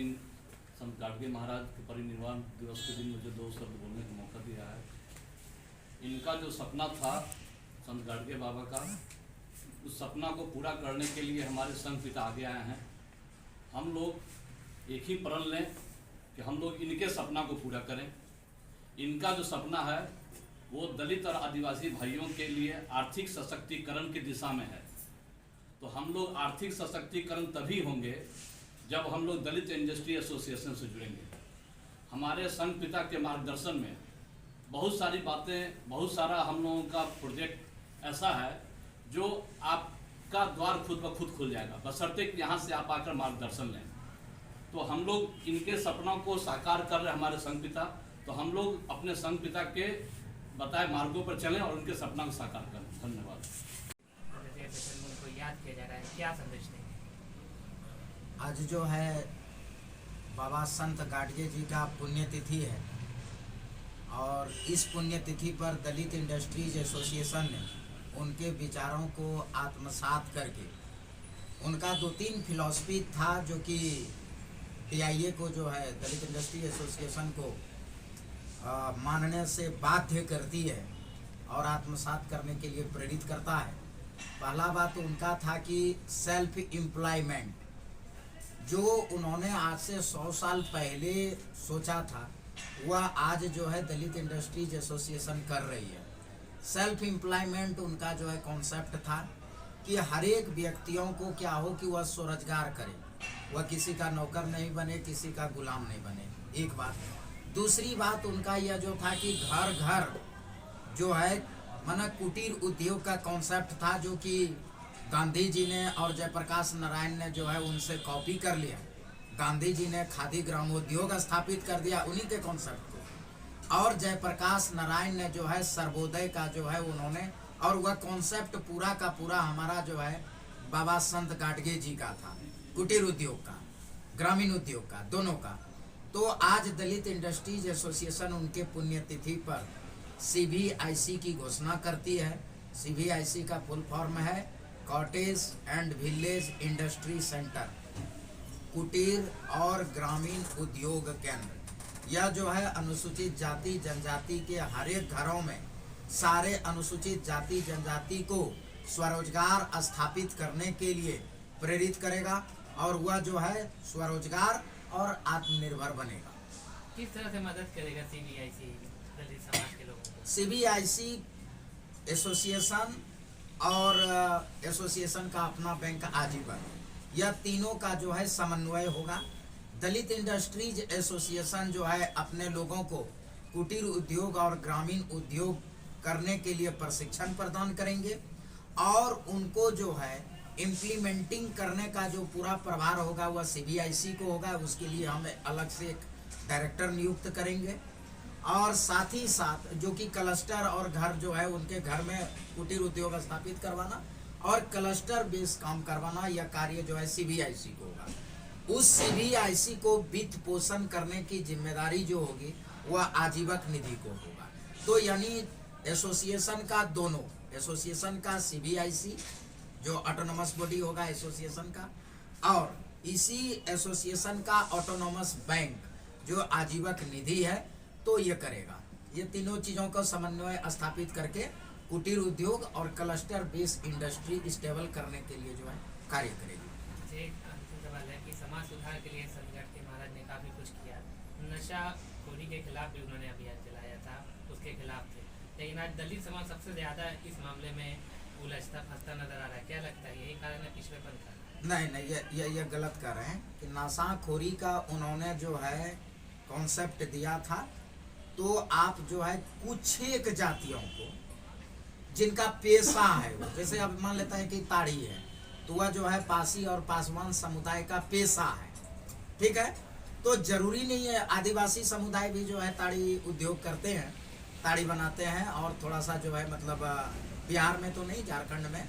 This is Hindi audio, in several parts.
दिन संत गाडगे महाराज के परिनिर्वाण दिवस के दिन मुझे 2 शब्द बोलने का मौका दिया है। इनका जो सपना था संत गाडगे बाबा का, उस सपना को पूरा करने के लिए हमारे संघ पिता आगे आए हैं। हम लोग एक ही प्रण लें कि हम लोग इनके सपना को पूरा करें। इनका जो सपना है वो दलित और आदिवासी भाइयों के लिए आर्थिक सशक्तिकरण की दिशा में है। तो हम लोग आर्थिक सशक्तिकरण तभी होंगे जब हम लोग दलित इंडस्ट्री एसोसिएशन से जुड़ेंगे। हमारे संघ पिता के मार्गदर्शन में बहुत सारी बातें, बहुत सारा हम लोगों का प्रोजेक्ट ऐसा है जो आपका द्वार खुद ब खुद खुल जाएगा, बशर्ते कि यहाँ से आप आकर मार्गदर्शन लें। तो हम लोग इनके सपनों को साकार कर रहे हैं हमारे संघ पिता। तो हम लोग अपने संघ पिता के बताए मार्गों पर चलें और उनके सपना को साकार करें। धन्यवाद। उनको याद किया जा रहा है, क्या संदेश देंगे? आज जो है बाबा संत गाडगे जी का पुण्यतिथि है और इस पुण्यतिथि पर दलित इंडस्ट्रीज एसोसिएशन ने उनके विचारों को आत्मसात करके उनका 2-3 फिलॉसफी था जो कि DIA को जो है दलित इंडस्ट्री एसोसिएशन को मानने से बाध्य करती है और आत्मसात करने के लिए प्रेरित करता है। पहला बात उनका था कि सेल्फ एम्प्लॉयमेंट, जो उन्होंने आज से 100 साल पहले सोचा था वह आज जो है दलित इंडस्ट्रीज एसोसिएशन कर रही है। सेल्फ एम्प्लॉयमेंट उनका जो है कॉन्सेप्ट था कि हर एक व्यक्तियों को क्या हो कि वह स्वरोजगार करे, वह किसी का नौकर नहीं बने, किसी का गुलाम नहीं बने। एक बात। दूसरी बात उनका यह जो था कि घर घर जो है माना कुटीर उद्योग का कॉन्सेप्ट था, जो कि गांधी जी ने और जयप्रकाश नारायण ने जो है उनसे कॉपी कर लिया। गांधी जी ने खादी ग्रामोद्योग स्थापित कर दिया उन्हीं के कॉन्सेप्ट को, और जयप्रकाश नारायण ने जो है सर्वोदय का जो है उन्होंने, और वह कॉन्सेप्ट पूरा का पूरा हमारा जो है बाबा संत गाडगे जी का था, कुटीर उद्योग का, ग्रामीण उद्योग का, दोनों का। तो आज दलित इंडस्ट्रीज एसोसिएशन उनके पुण्यतिथि पर CBIC की घोषणा करती है। CBIC का फुल फॉर्म है cottage and village industry centre, कुटीर और ग्रामीण उद्योग केंद्र। यह जो है अनुसूचित जाति जनजाति के हर एक घरों में सारे अनुसूचित जाति जनजाति को स्वरोजगार स्थापित करने के लिए प्रेरित करेगा और वह जो है स्वरोजगार और आत्मनिर्भर बनेगा। किस तरह से मदद करेगा CBIC दलित समाज के लोगों को? CBIC एसोसिएशन और एसोसिएशन का अपना बैंक आजीवन, यह तीनों का जो है समन्वय होगा। दलित इंडस्ट्रीज एसोसिएशन जो है अपने लोगों को कुटीर उद्योग और ग्रामीण उद्योग करने के लिए प्रशिक्षण प्रदान करेंगे और उनको जो है इम्प्लीमेंटिंग करने का जो पूरा प्रभार होगा वह CBIC को होगा। उसके लिए हम अलग से एक डायरेक्टर नियुक्त करेंगे और साथ ही साथ जो कि क्लस्टर और घर जो है उनके घर में कुटीर उद्योग स्थापित करवाना और क्लस्टर बेस काम करवाना, यह कार्य जो है CBIC को होगा। उस CBIC को वित्त पोषण करने की जिम्मेदारी जो होगी वह आजीवक निधि को होगा। तो यानी एसोसिएशन का दोनों, एसोसिएशन का CBIC जो ऑटोनोमस बॉडी होगा एसोसिएशन का, और इसी एसोसिएशन का ऑटोनोमस बैंक जो आजीवक निधि है, तो ये करेगा। ये तीनों चीज़ों का समन्वय स्थापित करके कुटीर उद्योग और क्लस्टर बेस्ड इंडस्ट्री स्टेबल करने के लिए जो है कार्य करेगी। एक अंतिम सवाल है कि समाज सुधार के लिए संत गाडगे महाराज ने काफ़ी कुछ किया। नशाखोरी के खिलाफ भी उन्होंने अभियान चलाया था, उसके खिलाफ थे, लेकिन आज दलित समाज सबसे ज़्यादा इस मामले में उलझता फंसता नजर आ रहा है। क्या लगता है यही कारण है पिछड़ेपन का? नहीं, ये गलत कर रहे हैं कि नशाखोरी का उन्होंने जो है कॉन्सेप्ट दिया था। तो आप जो है कुछ एक जातियों को जिनका पेशा है, वो जैसे अब मान लेता है कि ताड़ी है, तो वह जो है पासी और पासवान समुदाय का पेशा है, ठीक है। तो जरूरी नहीं है, आदिवासी समुदाय भी जो है ताड़ी उद्योग करते हैं, ताड़ी बनाते हैं और थोड़ा सा जो है मतलब बिहार में तो नहीं, झारखंड में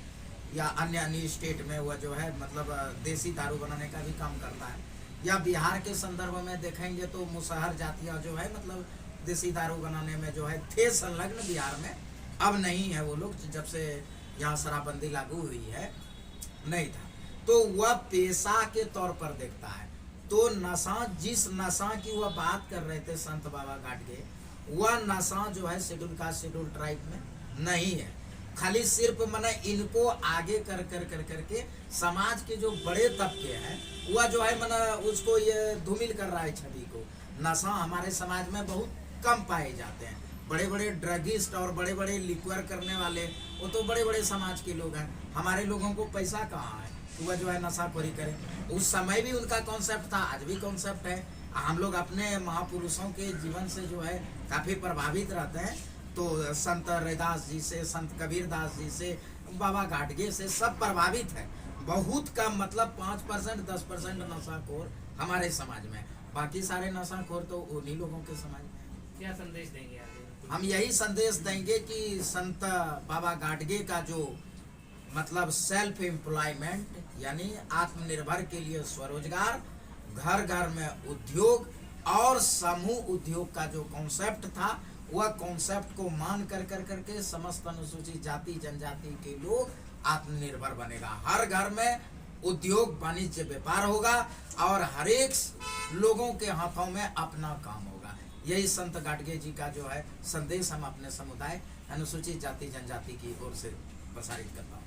या अन्य स्टेट में वह जो है मतलब देसी दारू बनाने का भी काम करता है। या बिहार के संदर्भ में देखेंगे तो मुसहर जातियाँ जो है मतलब देसी दारू बनाने में जो है थे संलग्न बिहार में, अब नहीं है वो लोग, जब से यहाँ शराबबंदी लागू हुई है नहीं था। तो वह पेशा के तौर पर देखता है। तो नशा, जिस नशा की वह बात कर रहे थे संत बाबा गाडगे, वह नशा जो है शेड्यूल कास्ट शेड्यूल ट्राइब में नहीं है। खाली सिर्फ मने इनको आगे कर कर कर करके समाज के जो बड़े तबके हैं वह जो है मने उसको ये धूमिल कर रहा है छवि को। नशा हमारे समाज में बहुत कम पाए जाते हैं। बड़े बड़े ड्रगिस्ट और बड़े बड़े लिक्वर करने वाले वो तो बड़े बड़े समाज के लोग हैं। हमारे लोगों को पैसा कहाँ है कि वह जो है नशाखोरी करे। उस समय भी उनका कॉन्सेप्ट था, आज भी कॉन्सेप्ट है। हम लोग अपने महापुरुषों के जीवन से जो है काफ़ी प्रभावित रहते हैं। तो संत रैदास जी से, संत कबीर दास जी से, बाबा गाडगे से सब प्रभावित है। बहुत कम, मतलब 5% 10% नशाखोर हमारे समाज में, बाकी सारे नशाखोर तो उन्हीं लोगों के समाज में। क्या संदेश देंगे आगे? हम यही संदेश देंगे कि संत बाबा गाडगे का जो मतलब सेल्फ एम्प्लॉयमेंट यानी आत्मनिर्भर के लिए स्वरोजगार, घर घर में उद्योग और समूह उद्योग का जो कॉन्सेप्ट था, वह कॉन्सेप्ट को मान कर कर करके समस्त अनुसूचित जाति जनजाति के लोग आत्मनिर्भर बनेगा। हर घर में उद्योग वाणिज्य व्यापार होगा और हर एक लोगों के हाथों में अपना काम होगा। यही संत गाडगे जी का जो है संदेश हम अपने समुदाय अनुसूचित जाति जनजाति की ओर से प्रसारित करता हूँ।